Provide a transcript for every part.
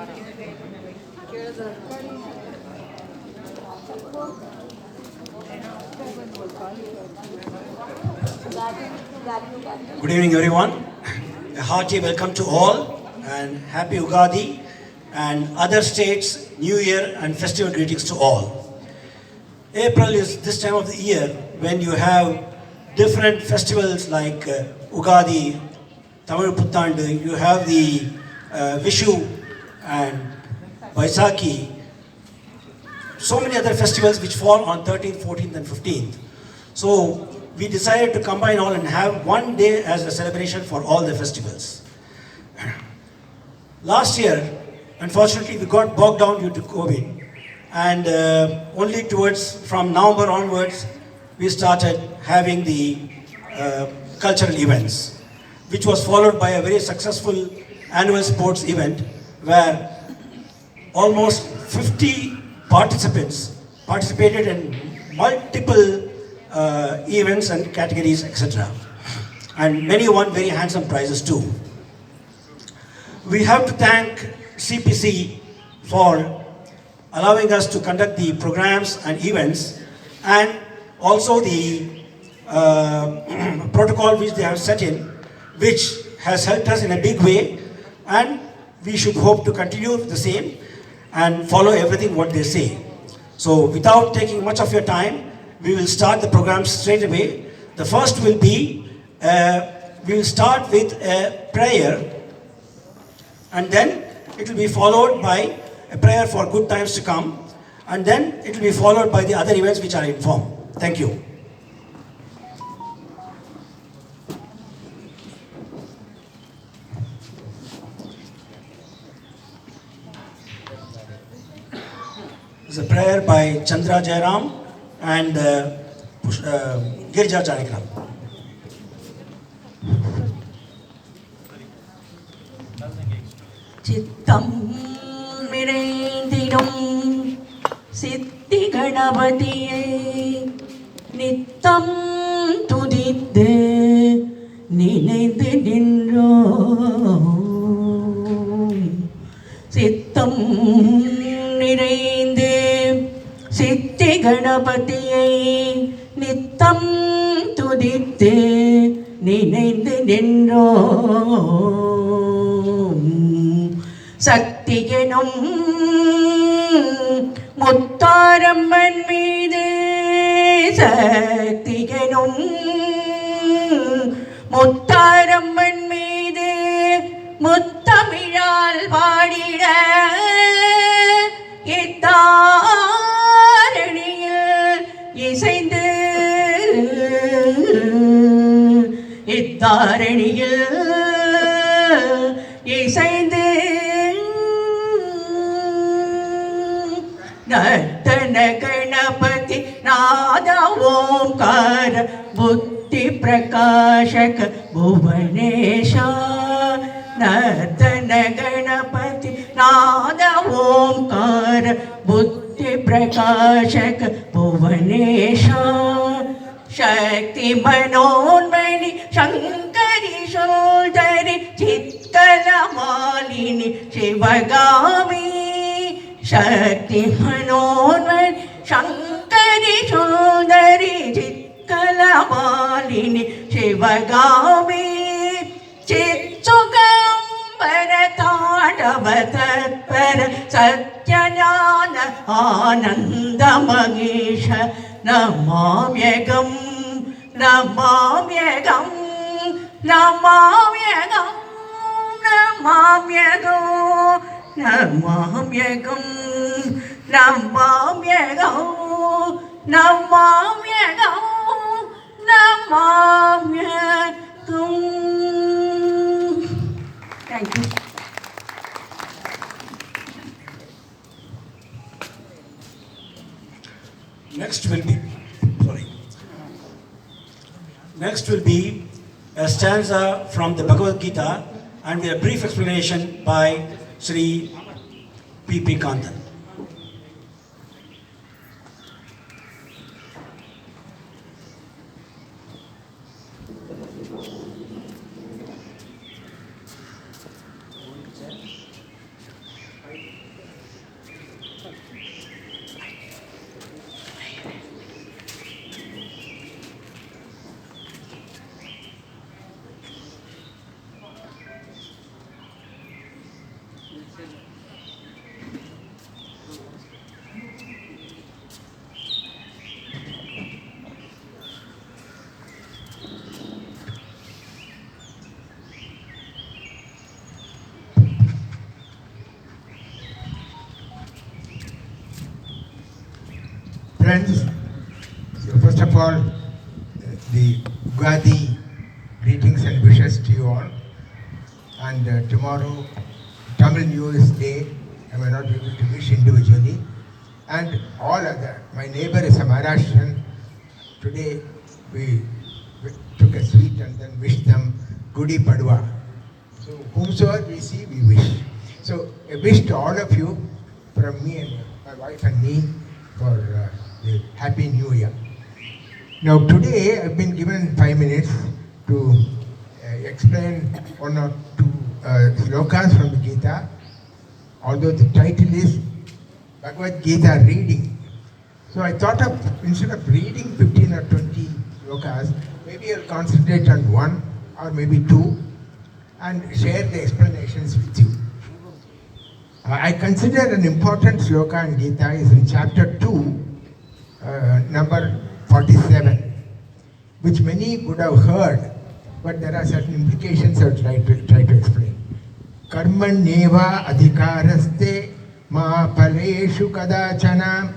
Good evening, everyone. A hearty welcome to all and happy Ugadi and other states' New Year and festival greetings to all. April is this time of the year when you have different festivals like Ugadi, Tamil Puttandu, you have the Vishu and Vaisakhi, so many other festivals which fall on 13th, 14th and 15th. So we decided to combine all and have one day as a celebration for all the festivals. Last year, unfortunately, we got bogged down due to COVID, and only from November onwards, we started having the cultural events, which was followed by a very successful annual sports event where almost 50 participants participated in multiple events and categories, etc. And many won very handsome prizes too. We have to thank CPC for allowing us to conduct the programs and events, and also the protocol which they have set in, which has helped us in a big way, and we should hope to continue the same and follow everything what they say. So without taking much of your time, we will start the program straight away. The first will be, we will start with a prayer, and then it will be followed by a prayer for good times to come, and then it will be followed by the other events which are informed. Thank you. It's a prayer by Chandra Jairam and Girja Chanikram. சித்தம் நிறைந்திடும் சித்தி கணபதியை நித்தம் துதித்து நினைந்து நின்றோம். சித்தம் நிறைந்து சித்தி கணபதியை நித்தம் துதித்து நினைந்து நின்றோம். சக்தி எனும் முத்தாரம்மன் மீது சக்தி எனும் முத்தாரம்மன் மீது முத்தமிழால் பாடிட இத்தாரணியில் இசைந்து இத்தாரணியில் இசைந்து நர்த்தன கணபதி நாத ஓம்கார புத்தி பிரகாஷக புவனேஷ. நர்த்தன கணபதி நாத ஓம்கார புத்தி பிரகாஷக புவனேஷ. சக்தி மனோன்மணி சங்கரி சோதரி சித்கலமாலினி சிவகாமி. शक्ति मनोन्मणि शंकरी सुंदरी चित्कलमालिनी शिवगामी. चित्सुगंबर तांडव तत्पर सत्यज्ञान आनंद Mahesh. नमाम्यहं नमाम्यहं नमाम्यहं नमाम्यहं नमाम्यहं नमाम्यहं नमाम्यहं नमाम्यहं. Thank you. Next will be a stanza from the Bhagavad Gita and with a brief explanation by Sri P.P. Kandan. Friends, so first of all, the Ugadi greetings and wishes to you all. And tomorrow, Tamil New Year's Day, I may not be able to wish individually. And all other, my neighbor is a Maharashtrian. Today, we took a sweet and then wished them Gudi Padwa. So, whomsoever we see, we wish. So, a wish to all of you from me and my wife and me for the Happy New Year. Now, today I've been given 5 minutes to explain one or two slokas from the Gita, although the title is Bhagavad Gita reading. So I thought of, instead of reading 15 or 20 slokas, maybe I'll concentrate on one or maybe two and share the explanations with you. I consider an important sloka in Gita is in chapter 2, number 47, which many would have heard, but there are certain implications I would try to explain. Karmanyeva adhikaraste ma paleshu kadachana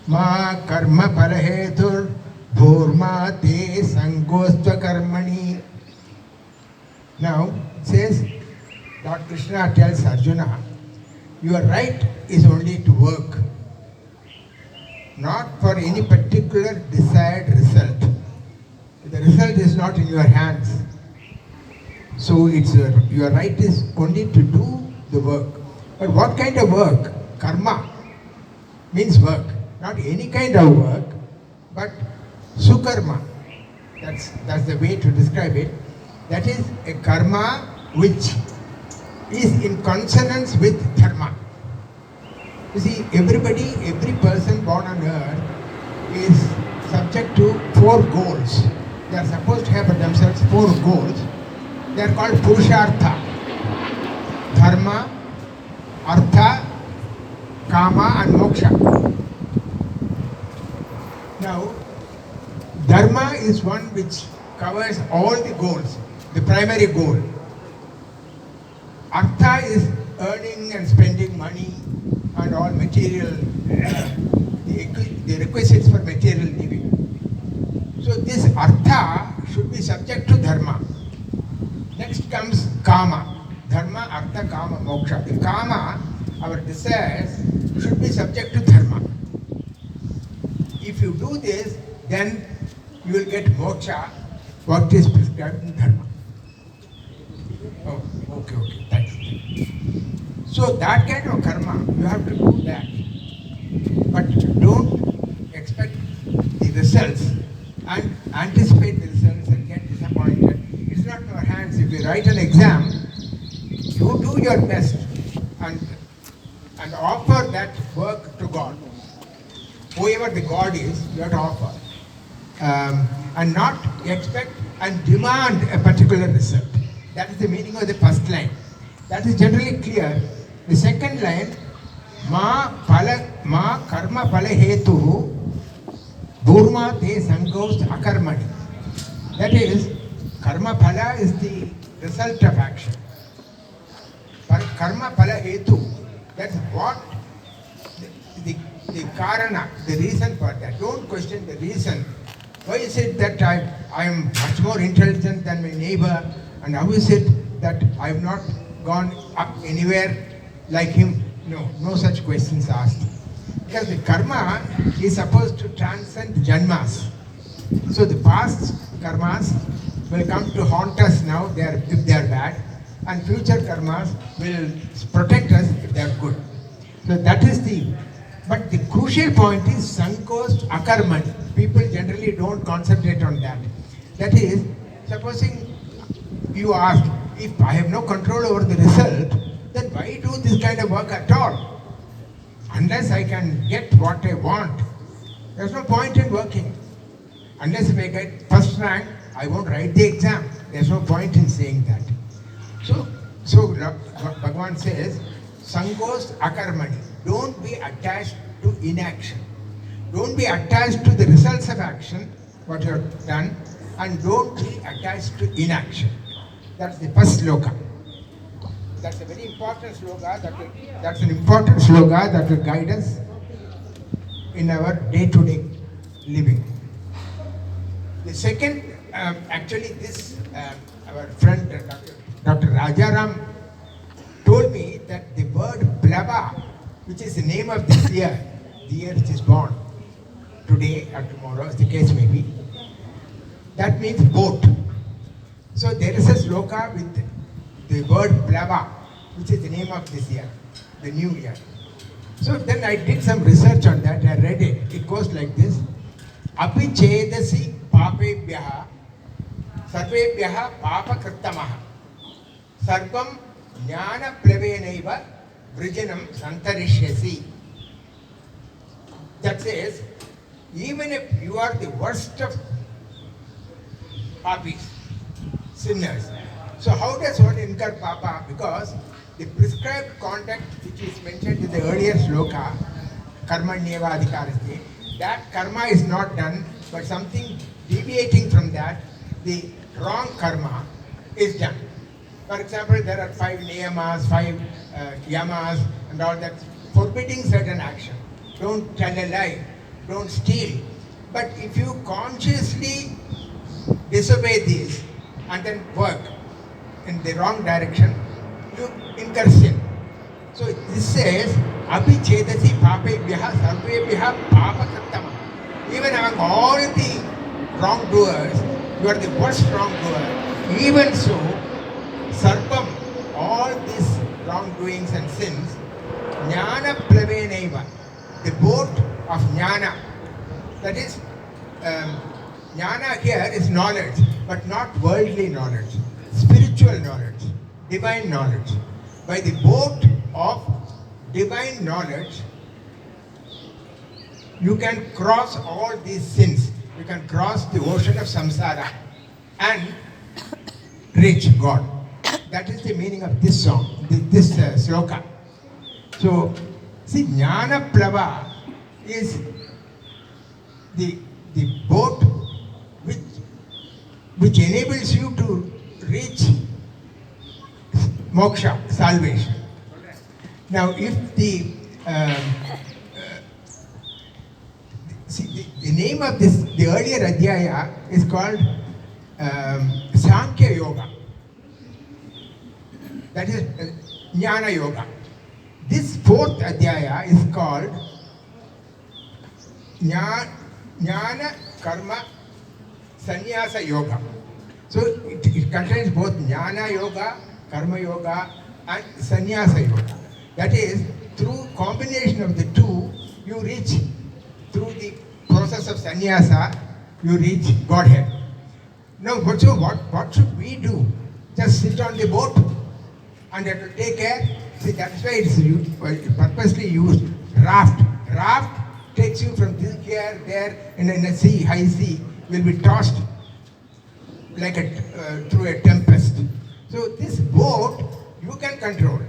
ma karma palahetur bhurma te sangostva karmani. Now, it says, Lord Krishna tells Arjuna, your right is only to work, not for any particular desired result. The result is not in your hands. So it's your right is only to do the work. But what kind of work? Karma means work. Not any kind of work, but sukarma. That's the way to describe it. That is a karma which is in consonance with dharma. You see, every person born on earth is subject to 4 goals. They are supposed to have for themselves 4 goals. They are called Purushartha. Dharma, Artha, Kama and Moksha. Now, Dharma is one which covers all the goals, the primary goal. Artha is earning and spending money and all material, the requisites for material living. So this Artha should be subject to Dharma. Next comes Kama. Dharma, Artha, Kama, Moksha. The Kama, our desires, should be subject to Dharma. If you do this, then you will get Moksha, what is prescribed in Dharma. Oh, okay, thanks. So that kind of karma, you have to do that. But don't expect the results and anticipate the results and get disappointed. It's not in your hands. If you write an exam, you do your best and offer that work to God. Whoever the God is, you have to offer. And not expect and demand a particular result. That is the meaning of the first line. That is generally clear. The second line, ma karma pala hetu bhurma te sangost akarmani. That is, karma pala is the result of action. Karma pala hetu, that's what the karana, the reason for that. Don't question the reason. Why is it that I am much more intelligent than my neighbor, and how is it that I have not gone up anywhere like him? No such questions asked. Because the karma is supposed to transcend janmas. So the past karmas will come to haunt us now if they are bad, and future karmas will protect us if they are good. So that is but the crucial point is sankost akarmani. People generally don't concentrate on that. That is, supposing you ask, if I have no control over the result, then why do this kind of work at all? Unless I can get what I want, there's no point in working. Unless if I get first rank, I won't write the exam. There's no point in saying that. So Bhagavan says, Sangos Akarmani. Don't be attached to inaction. Don't be attached to the results of action, what you have done, and don't be attached to inaction. That's the first sloka. That's a very important sloka. That's an important sloka that will guide us in our day-to-day living. The second, actually, our friend Dr. Rajaram told me that the word Plava, which is the name of this year, the year which is born, today or tomorrow, as the case may be, that means boat. So there is a sloka with the word Plava, which is the name of this year, the new year. So then I did some research on that, I read it. It goes like this. Api chedasi papebhyaha sarvebhyaha papakrittamaha sarvam jnana plavenaiva vrijanam santarishyasi. That says, even if you are the worst of papis, sinners, so how does one incur papa? Because the prescribed conduct which is mentioned in the earlier sloka, karmanyeva adhikarasti, that karma is not done, but something deviating from that, the wrong karma is done. For example, there are 5 niyamas, 5 yamas and all that forbidding certain action. Don't tell a lie, don't steal. But if you consciously disobey these and then work in the wrong direction, you incur sin. So this says, Abhi chedasi papebhyaha sarvebhyaha papakrittamaha. Even among all the wrongdoers, you are the worst wrongdoer. Even so, sarvam, all these wrongdoings and sins, jnana plavenaiva, the boat of jnana. That is, jnana here is knowledge, but not worldly knowledge, spiritual knowledge, divine knowledge. By the boat of divine knowledge, you can cross all these sins. You can cross the ocean of samsara and reach God. That is the meaning of this song, this sloka. So, see, Jnana Plava is the boat which enables you to reach moksha, salvation. Now, if the name of this, the earlier adhyaya is called Sankhya Yoga. That is Jnana Yoga. This fourth adhyaya is called Jnana Karma Sannyasa Yoga. So it contains both Jnana Yoga, Karma Yoga and Sannyasa Yoga. That is, through combination of the two, you reach, through the process of sannyasa, you reach Godhead. Now, so what should we do? Just sit on the boat and have to take care? See, that's why it's purposely used. Raft. Raft takes you from this here, there, and in a sea, high sea, will be tossed like through a tempest. So this boat, you can control.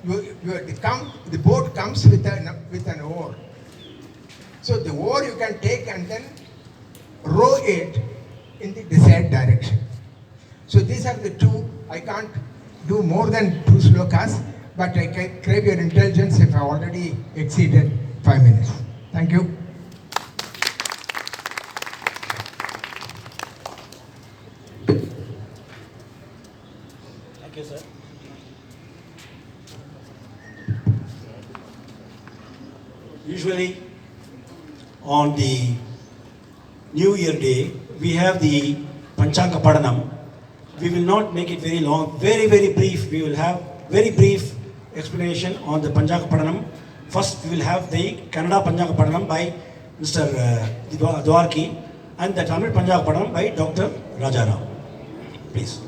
The boat comes with an oar. So the oar you can take and then row it in the desired direction. So these are the two. I can't do more than 2 slokas, but I can crave your indulgence if I already exceeded 5 minutes. Thank you. Thank you, sir. Usually, on the New Year Day, we have the Panchanga Padanam. We will not make it very long, very, very brief. We will have very brief explanation on the Panchanga Padanam. First, we will have the Kannada Panchanga Padanam by Mr. Dwarki and the Tamil Panchanga Padanam by Dr. Rajaram. Please.